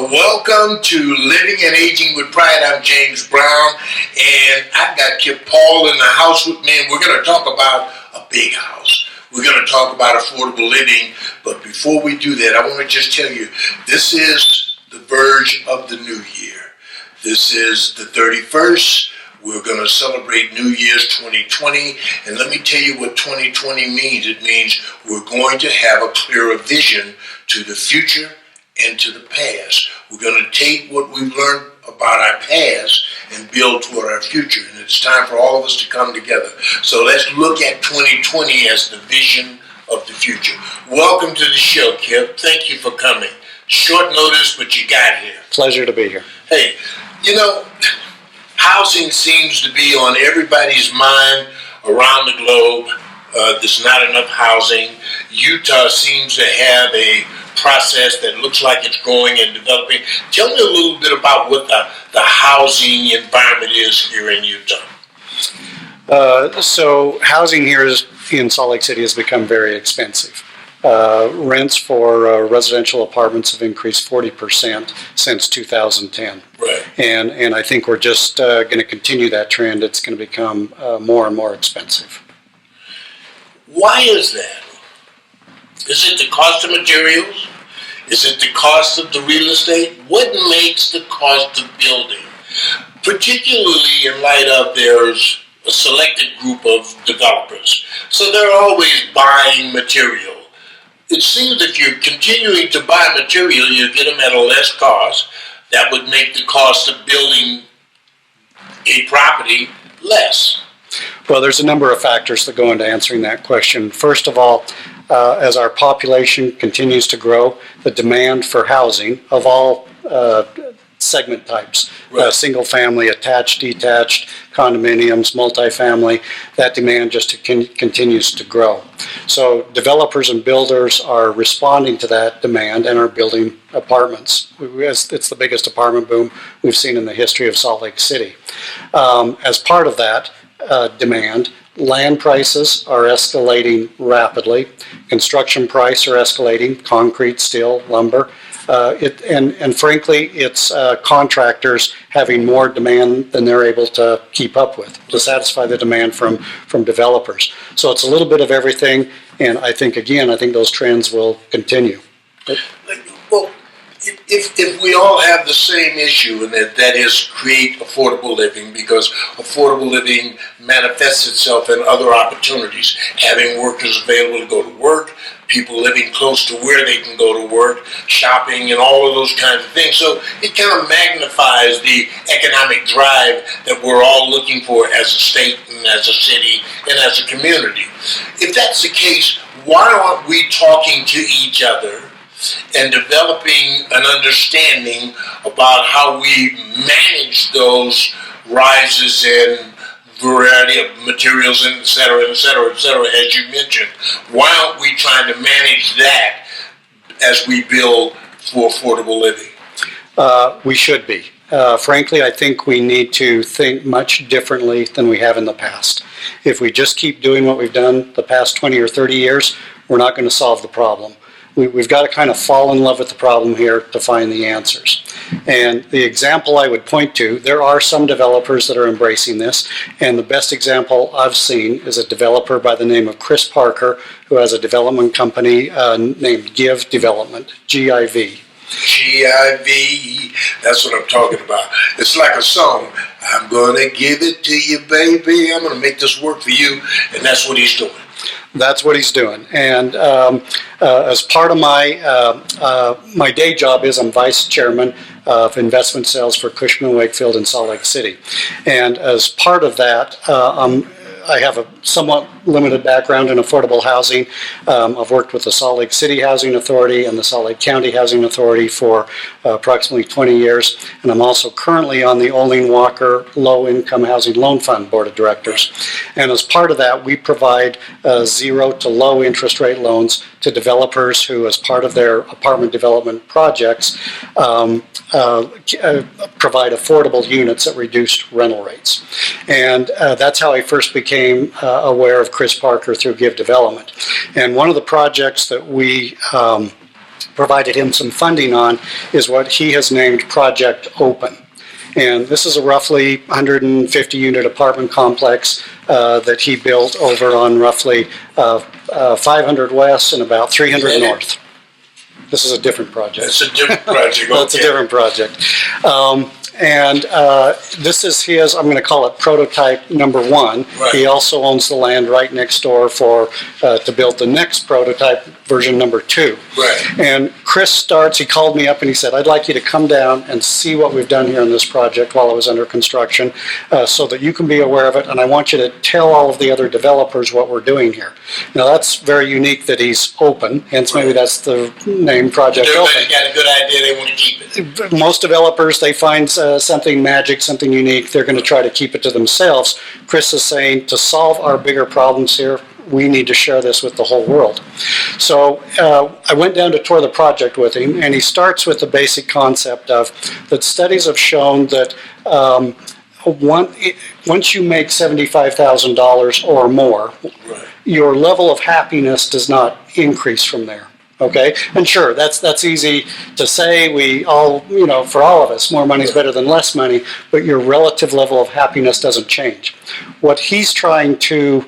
Welcome to Living and Aging with Pride. I'm James Brown, and I've got Kip Paul in the house with me, and we're going to talk about a big house. We're going to talk about affordable living, but before we do that, I want to just tell you, this is the verge of the new year. This is the 31st. We're going to celebrate New Year's 2020, and let me tell you what 2020 means. It means we're going to have a clearer vision to the future and to the past. We're going to take what we've learned about our past and build toward our future. And it's time for all of us to come together. So let's look at 2020 as the vision of the future. Welcome to the show, Kip. Thank you for coming. Short notice, but you got here. Pleasure to be here. Hey, you know, housing seems to be on everybody's mind around the globe. There's not enough housing. Utah seems to have a process that looks like it's growing and developing. Tell me a little bit about what the housing environment is here in Utah. So housing here in Salt Lake City has become very expensive. Rents for residential apartments have increased 40% since 2010. Right. And I think we're just going to continue that trend. It's going to become more and more expensive. Why is that? Is it the cost of materials? Is it the cost of the real estate? What makes the cost of building? Particularly in light of there's a selected group of developers. So they're always buying material. It seems if you're continuing to buy material, you get them at a less cost. That would make the cost of building a property less. Well, there's a number of factors that go into answering that question. First of all, as our population continues to grow, the demand for housing of all segment types, right. Single family, attached, detached, condominiums, multifamily, that demand just continues to grow. So developers and builders are responding to that demand and are building apartments. It's the biggest apartment boom we've seen in the history of Salt Lake City. As part of that demand, land prices are escalating rapidly. Construction prices are escalating, concrete, steel, lumber. And frankly, it's contractors having more demand than they're able to keep up with to satisfy the demand from developers. So it's a little bit of everything, and I think those trends will continue. Well, if we all have the same issue, and that is create affordable living, because affordable living manifests itself in other opportunities, having workers available to go to work, people living close to where they can go to work, shopping, and all of those kinds of things. So it kind of magnifies the economic drive that we're all looking for as a state and as a city and as a community. If that's the case, why aren't we talking to each other and developing an understanding about how we manage those rises in variety of materials, and et cetera, as you mentioned? Why aren't we trying to manage that as we build for affordable living? We should be. Frankly, I think we need to think much differently than we have in the past. If we just keep doing what we've done the past 20 or 30 years, we're not going to solve the problem. We've got to kind of fall in love with the problem here to find the answers. And the example I would point to, there are some developers that are embracing this, and the best example I've seen is a developer by the name of Chris Parker, who has a development company named Give Development, GIV. GIV, that's what I'm talking about. It's like a song. I'm going to give it to you, baby. I'm going to make this work for you, and that's what he's doing. That's what he's doing. And as part of my day job is I'm vice chairman of investment sales for Cushman & Wakefield in Salt Lake City. And as part of that, I have a somewhat limited background in affordable housing. I've worked with the Salt Lake City Housing Authority and the Salt Lake County Housing Authority for approximately 20 years. And I'm also currently on the Olin Walker Low Income Housing Loan Fund Board of Directors. And as part of that, we provide 0 to low interest rate loans to developers who, as part of their apartment development projects, provide affordable units at reduced rental rates. And that's how I first became aware of Chris Parker through Give Development. And one of the projects that we provided him some funding on is what he has named Project Open. And this is a roughly 150 unit apartment complex that he built over on roughly 500 West and about 300 North. This is a different project. That's a different project. That's a different project. This is his, I'm going to call it prototype number one. Right. He also owns the land right next door to build the next prototype, version number two. Right. And Chris starts, he called me up and he said, I'd like you to come down and see what we've done here in this project while it was under construction so that you can be aware of it, and I want you to tell all of the other developers what we're doing here. Now that's very unique that he's open, hence maybe that's the name, Project Open. Everybody's got a good idea, they want to keep it. Most developers, they find something magic, something unique, they're going to try to keep it to themselves. Chris is saying, to solve our bigger problems here, we need to share this with the whole world. So I went down to tour the project with him, and he starts with the basic concept of that studies have shown that once you make $75,000 or more, Right. your level of happiness does not increase from there. Okay, and sure, that's easy to say. We all, for all of us, more money is better than less money, but your relative level of happiness doesn't change. What he's trying to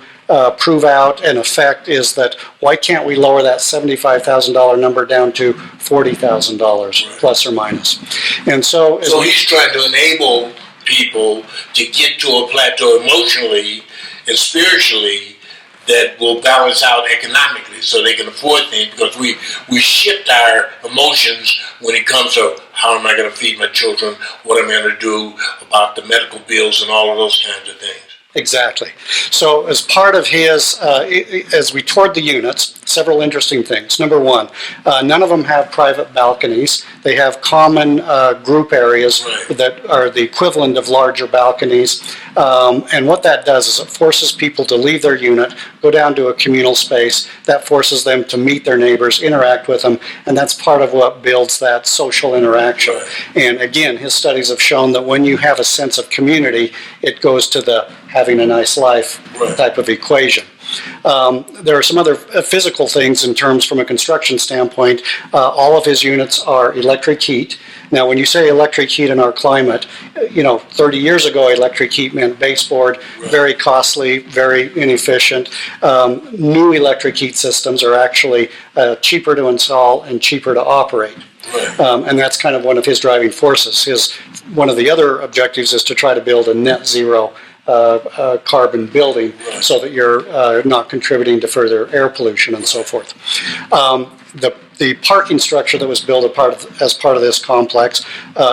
prove out and affect is that why can't we lower that $75,000 number down to $40,000 plus or minus? And so he's trying to enable people to get to a plateau emotionally and spiritually that will balance out economically so they can afford things, because we shift our emotions when it comes to how am I going to feed my children, what am I going to do about the medical bills and all of those kinds of things. Exactly. So as part of his, as we toured the units, several interesting things. Number one, none of them have private balconies. They have common group areas that are the equivalent of larger balconies. And what that does is it forces people to leave their unit, go down to a communal space. That forces them to meet their neighbors, interact with them, and that's part of what builds that social interaction. And again, his studies have shown that when you have a sense of community, it goes to the having a nice life type of equation. There are some other physical things in terms from a construction standpoint. All of his units are electric heat. Now, when you say electric heat in our climate, 30 years ago, electric heat meant baseboard, very costly, very inefficient. New electric heat systems are actually cheaper to install and cheaper to operate. And that's kind of one of his driving forces. One of the other objectives is to try to build a net zero carbon building so that you're not contributing to further air pollution and so forth. The parking structure that was built as part of this complex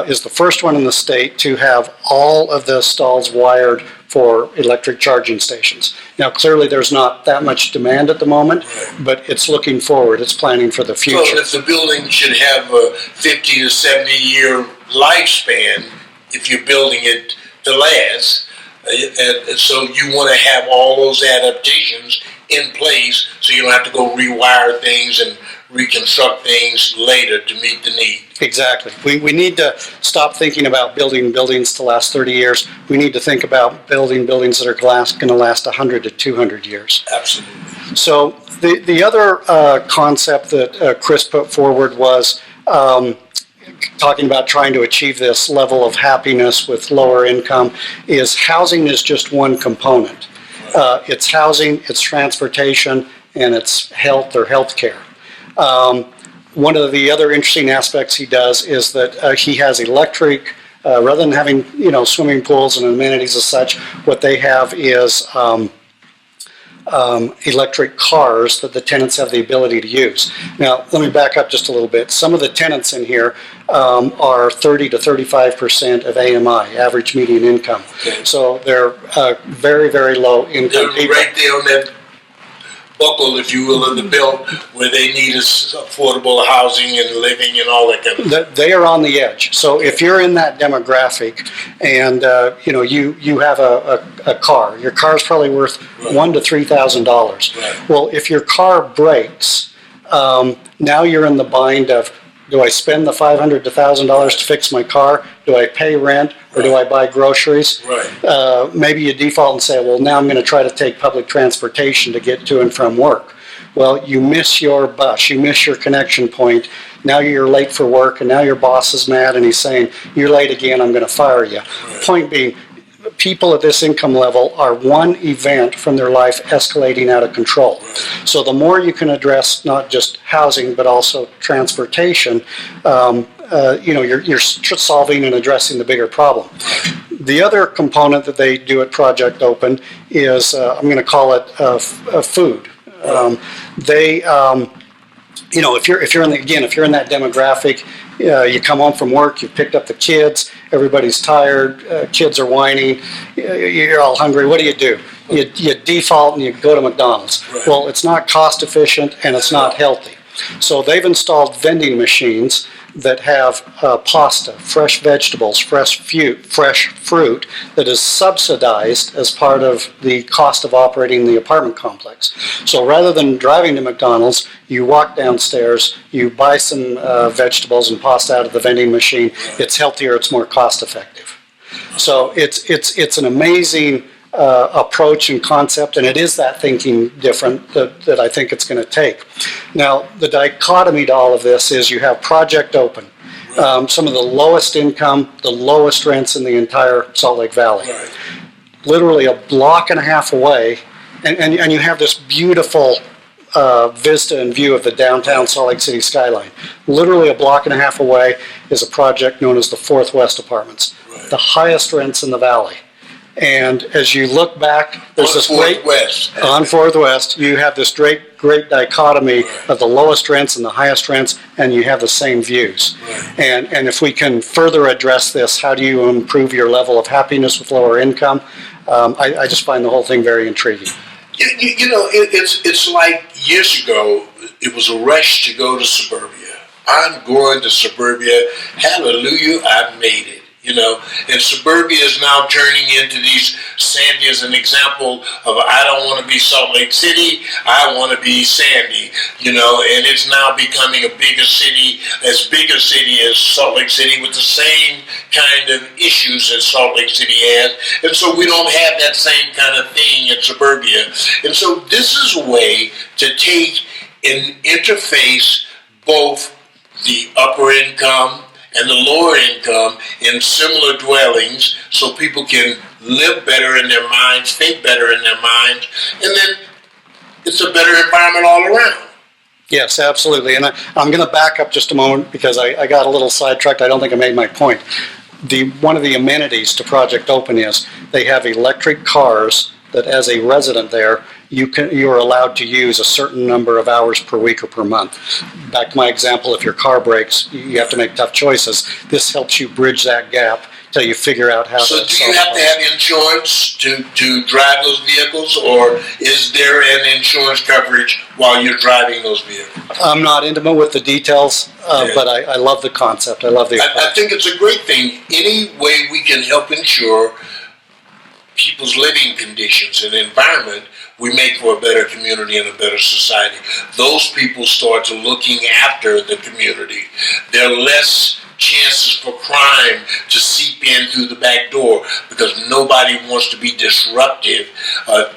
is the first one in the state to have all of the stalls wired for electric charging stations. Now, clearly there's not that much demand at the moment, but it's looking forward. It's planning for the future. So if the building should have a 50 to 70 year lifespan, if you're building it to last, and so you want to have all those adaptations in place so you don't have to go rewire things and reconstruct things later to meet the need. Exactly. We need to stop thinking about building buildings to last 30 years. We need to think about building buildings that are going to last 100 to 200 years. Absolutely. So the other concept that Chris put forward was talking about trying to achieve this level of happiness with lower income is housing is just one component. It's housing, it's transportation, and it's health or health care. One of the other interesting aspects he does is that he has electric, rather than having swimming pools and amenities as such, what they have is electric cars that the tenants have the ability to use. Now, let me back up just a little bit. Some of the tenants in here are 30 to 35% of AMI, average median income. Okay. So they're very, very low income people. Right there on that buckle, if you will, of the bill where they need affordable housing and living and all that kind of stuff. They are on the edge. So if you're in that demographic and you have a car, your car is probably worth $1,000 to $3,000. Right. Well, if your car breaks, now you're in the bind of, do I spend the $500 to $1,000 to fix my car? Do I pay rent or do I buy groceries? Right. Maybe you default and say, well, now I'm going to try to take public transportation to get to and from work. Well, you miss your bus, you miss your connection point. Now you're late for work, and now your boss is mad, and he's saying, you're late again, I'm going to fire you. Point being, people at this income level are one event from their life escalating out of control. So the more you can address not just housing, but also transportation, you're solving and addressing the bigger problem. The other component that they do at Project Open is, I'm going to call it food. If you're in that demographic, you come home from work, you've picked up the kids, everybody's tired, kids are whining, you're all hungry. What do? You default and you go to McDonald's. Well, it's not cost efficient and it's not healthy. So they've installed vending machines that have pasta, fresh vegetables, fresh fruit that is subsidized as part of the cost of operating the apartment complex. So rather than driving to McDonald's, you walk downstairs, you buy some vegetables and pasta out of the vending machine. It's healthier, it's more cost effective. So it's an amazing approach and concept, and it is that thinking different that I think it's going to take. Now, the dichotomy to all of this is you have Project Open, some of the lowest income, the lowest rents in the entire Salt Lake Valley. Literally a block and a half away, and you have this beautiful vista and view of the downtown Salt Lake City skyline. Literally a block and a half away is a project known as the Fourth West Apartments, the highest rents in the valley. And as you look back, there's this great on Fourth West. You have this great dichotomy of the lowest rents and the highest rents, and you have the same views. And if we can further address this, how do you improve your level of happiness with lower income? I just find the whole thing very intriguing. It's like years ago, it was a rush to go to suburbia. I'm going to suburbia. Hallelujah, I made it. And suburbia is now turning into these, Sandy is an example of, I don't want to be Salt Lake City, I want to be Sandy, and it's now becoming a bigger city as Salt Lake City with the same kind of issues as Salt Lake City has, and so we don't have that same kind of thing in suburbia. And so this is a way to take and interface both the upper income and the lower income in similar dwellings so people can live better in their minds, think better in their minds, and then it's a better environment all around. Yes, absolutely. And I'm going to back up just a moment because I got a little sidetracked. I don't think I made my point. One of the amenities to Project Open is they have electric cars that as a resident there, you're allowed to use a certain number of hours per week or per month. Back to my example, if your car breaks, you have to make tough choices. This helps you bridge that gap till you figure out how to solve it. So do you have to have insurance to drive those vehicles, or is there an insurance coverage while you're driving those vehicles? I'm not intimate with the details, but I love the concept. I love the approach. I think it's a great thing. Any way we can help ensure people's living conditions and environment, we make for a better community and a better society. Those people start to looking after the community. There are less chances for crime to seep in through the back door because nobody wants to be disruptive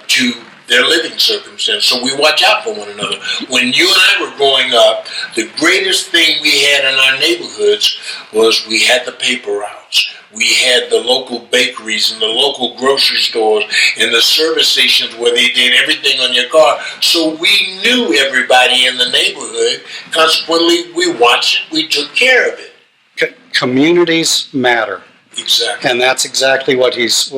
to their living circumstance. So we watch out for one another. When you and I were growing up, the greatest thing we had in our neighborhoods was we had the paper routes. We had the local bakeries and the local grocery stores and the service stations where they did everything on your car. So we knew everybody in the neighborhood. Consequently, we watched it, we took care of it. Communities matter. Exactly. And that's exactly what he's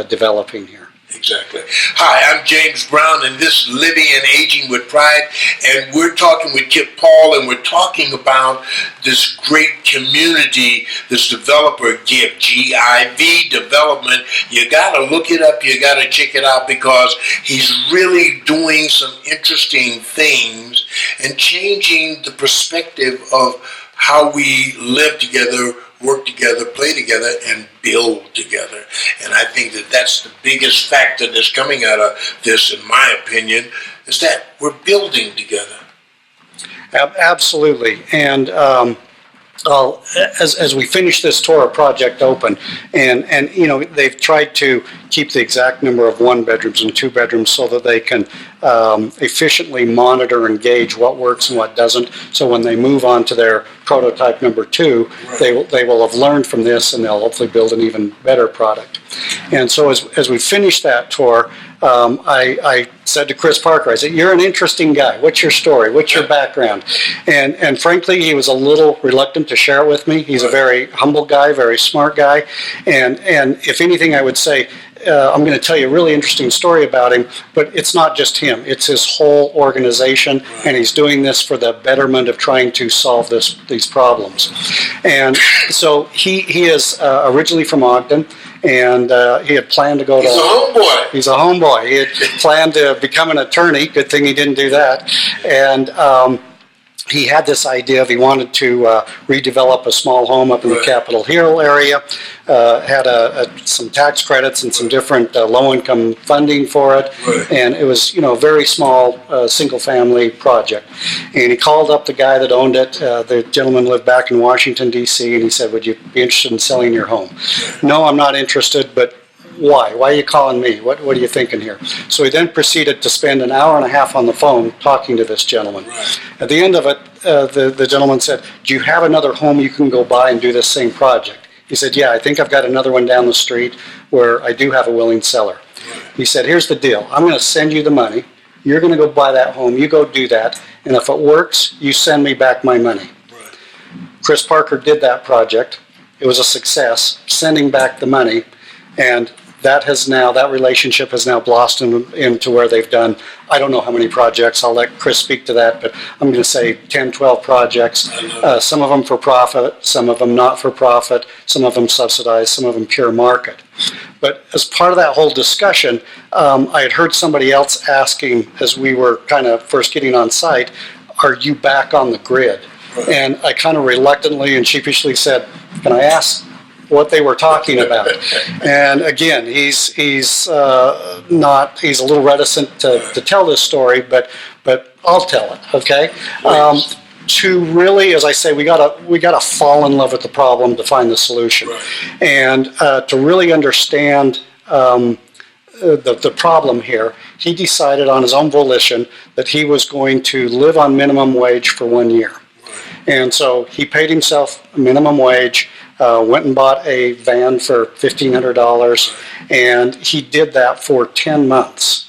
developing here. Exactly. Hi, I'm James Brown, and this is Living and Aging with Pride, and we're talking with Kip Paul, and we're talking about this great community, this developer GIV, G-I-V development. You got to look it up, you got to check it out, because he's really doing some interesting things and changing the perspective of how we live together, work together, play together, and build together. And I think that that's the biggest factor that's coming out of this, in my opinion, is that we're building together. Absolutely. And Well, as we finish this tour of Project Open, and you know, they've tried to keep the exact number of 1 bedrooms and 2 bedrooms so that they can efficiently monitor and gauge what works and what doesn't. So when they move on to their prototype number 2, they will have learned from this, and they'll hopefully build an even better product. And so as we finish that tour, I said to Chris Parker, I said, "You're an interesting guy. What's your story? What's your background?" And frankly, he was a little reluctant to share it with me. He's a very humble guy, very smart guy. And if anything, I would say, I'm going to tell you a really interesting story about him, but it's not just him. It's his whole organization, and he's doing this for the betterment of trying to solve these problems. And so he is originally from Ogden. And he had planned to go to... He's a homeboy. He's a homeboy. He had planned to become an attorney. Good thing he didn't do that. And he had this idea of he wanted to redevelop a small home up in the Capitol Hill area, had some tax credits and some different low-income funding for it, and it was, you know, a very small single-family project. And he called up the guy that owned it. The gentleman lived back in Washington, D.C., and he said, "Would you be interested in selling your home?" "No, I'm not interested, but why? Why are you calling me? What are you thinking here?" So he then proceeded to spend an hour and a half on the phone talking to this gentleman. At the end of it, the gentleman said, "Do you have another home you can go buy and do this same project?" He said, "Yeah, I think I've got another one down the street where I do have a willing seller." He said, "Here's the deal. I'm going to send you the money. You're going to go buy that home. You go do that. And if it works, you send me back my money." Chris Parker did that project. It was a success, sending back the money. And that relationship has now blossomed into where they've done, I don't know how many projects, I'll let Chris speak to that, but I'm going to say 10, 12 projects, some of them for profit, some of them not for profit, some of them subsidized, some of them pure market. But as part of that whole discussion, I had heard somebody else asking, as we were kind of first getting on site, "Are you back on the grid?" And I kind of reluctantly and sheepishly said, "Can I ask what they were talking about?" And again, he's a little reticent to tell this story, but I'll tell it, okay? To really, as I say, we gotta fall in love with the problem to find the solution, and to really understand the problem here. He decided on his own volition that he was going to live on minimum wage for 1 year, and so he paid himself minimum wage. Went and bought a van for $1,500, and he did that for 10 months.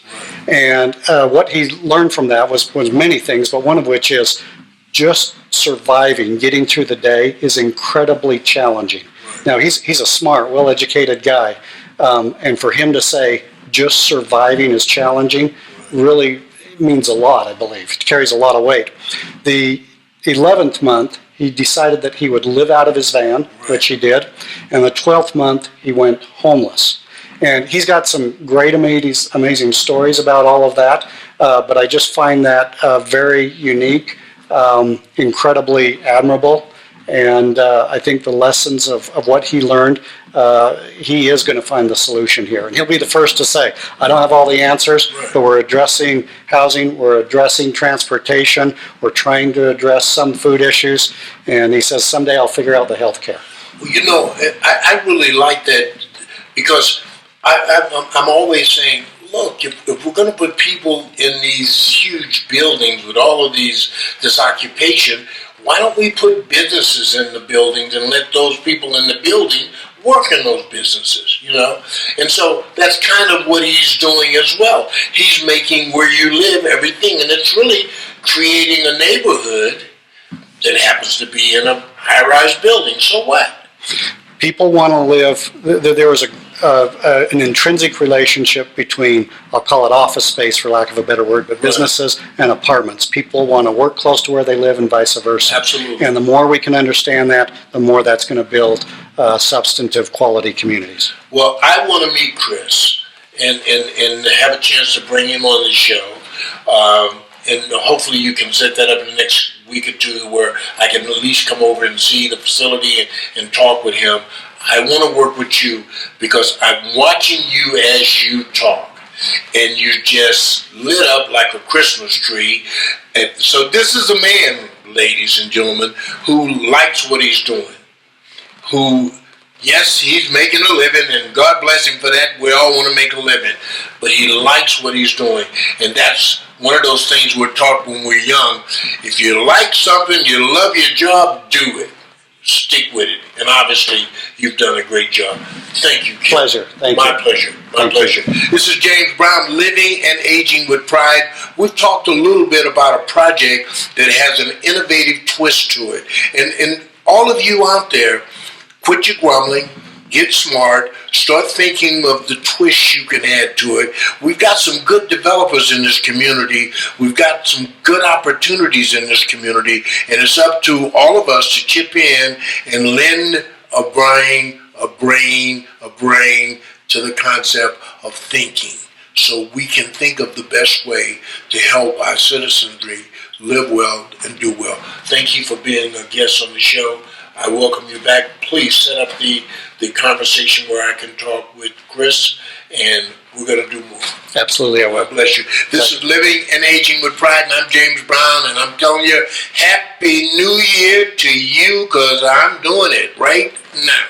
And what he learned from that was many things, but one of which is just surviving, getting through the day is incredibly challenging. Now, he's a smart, well-educated guy, and for him to say just surviving is challenging really means a lot, I believe. It carries a lot of weight. The 11th month, he decided that he would live out of his van, which he did. And the 12th month, he went homeless. And he's got some great, amazing stories about all of that. But I just find that very unique, incredibly admirable. And I think the lessons of what he learned, he is going to find the solution here. And he'll be the first to say, "I don't have all the answers, but we're addressing housing, we're addressing transportation, we're trying to address some food issues." And he says, "Someday I'll figure out the health care." Well, you know, I really like that, because I'm always saying, look, if we're going to put people in these huge buildings with all of this occupation, why don't we put businesses in the buildings and let those people in the building work in those businesses, you know? And so that's kind of what he's doing as well. He's making where you live everything, and it's really creating a neighborhood that happens to be in a high-rise building. So what? People want to live, there was an intrinsic relationship between, I'll call it office space for lack of a better word, but businesses and apartments. People want to work close to where they live and vice versa. Absolutely. And the more we can understand that, the more that's going to build substantive quality communities. Well, I want to meet Chris and have a chance to bring him on the show. And hopefully you can set that up in the next week or two where I can at least come over and see the facility and talk with him. I want to work with you because I'm watching you as you talk, and you just lit up like a Christmas tree. And so this is a man, ladies and gentlemen, who likes what he's doing, who, yes, he's making a living, and God bless him for that. We all want to make a living, but he likes what he's doing, and that's one of those things we're taught when we're young. If you like something, you love your job, do it. Stick with it. And obviously, you've done a great job. Thank you, Kip. Pleasure. Thank you. My pleasure. My pleasure. This is James Brown, Living and Aging with Pride. We've talked a little bit about a project that has an innovative twist to it. And all of you out there, quit your grumbling. Get smart. Start thinking of the twist you can add to it. We've got some good developers in this community. We've got some good opportunities in this community. And it's up to all of us to chip in and lend a brain to the concept of thinking, so we can think of the best way to help our citizenry live well and do well. Thank you for being a guest on the show. I welcome you back. Please set up the conversation where I can talk with Chris, and we're going to do more. Absolutely, I will. God bless you. This is Living and Aging with Pride, and I'm James Brown, and I'm telling you, Happy New Year to you, because I'm doing it right now.